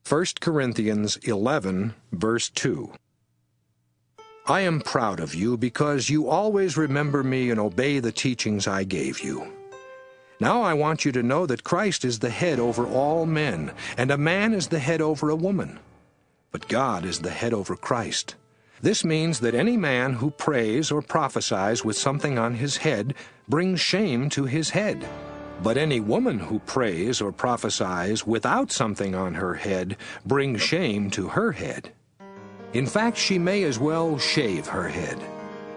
1 Corinthians 11, verse 2. I am proud of you because you always remember me and obey the teachings I gave you. Now I want you to know that Christ is the head over all men, and a man is the head over a woman. But God is the head over Christ. This means that any man who prays or prophesies with something on his head brings shame to his head. But any woman who prays or prophesies without something on her head brings shame to her head. In fact, she may as well shave her head.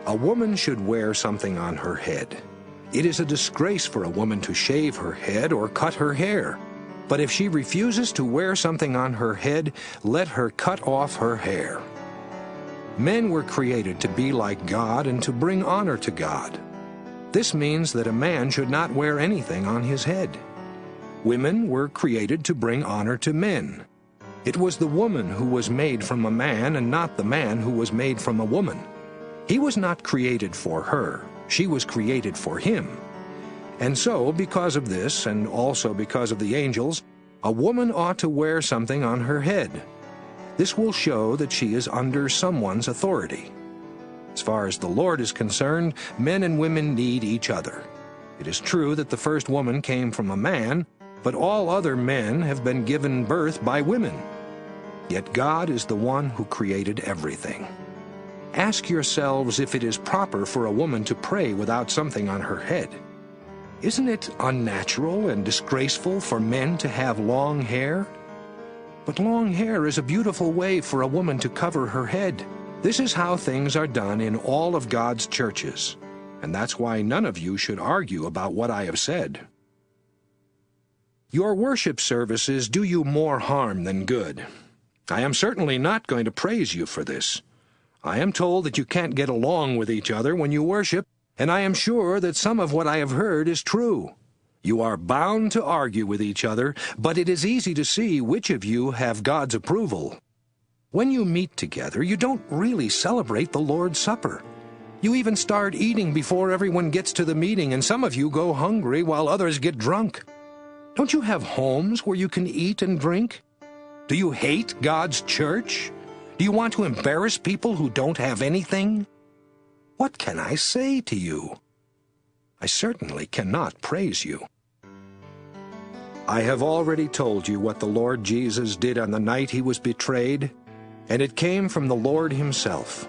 A woman should wear something on her head. It is a disgrace for a woman to shave her head or cut her hair. But if she refuses to wear something on her head, let her cut off her hair. Men were created to be like God and to bring honor to God. This means that a man should not wear anything on his head. Women were created to bring honor to men. It was the woman who was made from a man and not the man who was made from a woman. He was not created for her. She was created for him. And so, because of this, and also because of the angels, a woman ought to wear something on her head. This will show that she is under someone's authority. As far as the Lord is concerned, men and women need each other. It is true that the first woman came from a man, but all other men have been given birth by women. Yet God is the one who created everything. Ask yourselves if it is proper for a woman to pray without something on her head. Isn't it unnatural and disgraceful for men to have long hair? But long hair is a beautiful way for a woman to cover her head. This is how things are done in all of God's churches, and that's why none of you should argue about what I have said. Your worship services do you more harm than good. I am certainly not going to praise you for this. I am told that you can't get along with each other when you worship, and I am sure that some of what I have heard is true. You are bound to argue with each other, but it is easy to see which of you have God's approval. When you meet together, you don't really celebrate the Lord's Supper. You even start eating before everyone gets to the meeting, and some of you go hungry while others get drunk. Don't you have homes where you can eat and drink? Do you hate God's church? Do you want to embarrass people who don't have anything? What can I say to you? I certainly cannot praise you. I have already told you what the Lord Jesus did on the night he was betrayed, and it came from the Lord himself.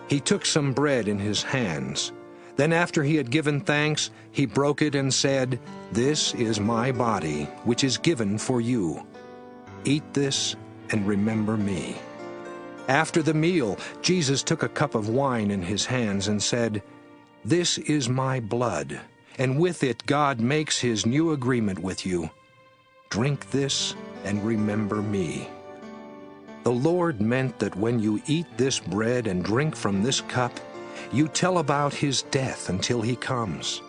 He took some bread in his hands. Then after he had given thanks, he broke it and said, "This is my body, which is given for you. Eat this and remember me." After the meal, Jesus took a cup of wine in his hands and said, "This is my blood, and with it God makes his new agreement with you. Drink this and remember me." The Lord meant that when you eat this bread and drink from this cup, you tell about his death until he comes.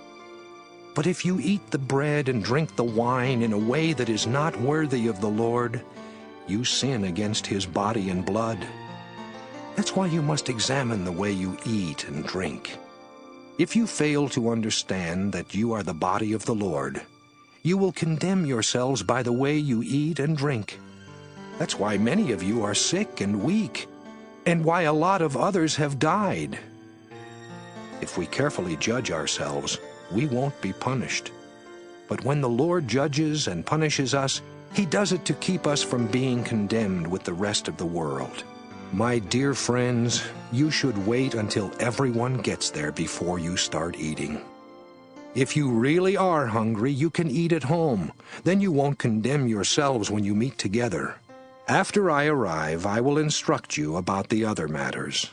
But if you eat the bread and drink the wine in a way that is not worthy of the Lord, you sin against his body and blood. That's why you must examine the way you eat and drink. If you fail to understand that you are the body of the Lord, you will condemn yourselves by the way you eat and drink. That's why many of you are sick and weak, and why a lot of others have died. If we carefully judge ourselves, we won't be punished. But when the Lord judges and punishes us, he does it to keep us from being condemned with the rest of the world. My dear friends, you should wait until everyone gets there before you start eating. If you really are hungry, you can eat at home. Then you won't condemn yourselves when you meet together. After I arrive, I will instruct you about the other matters.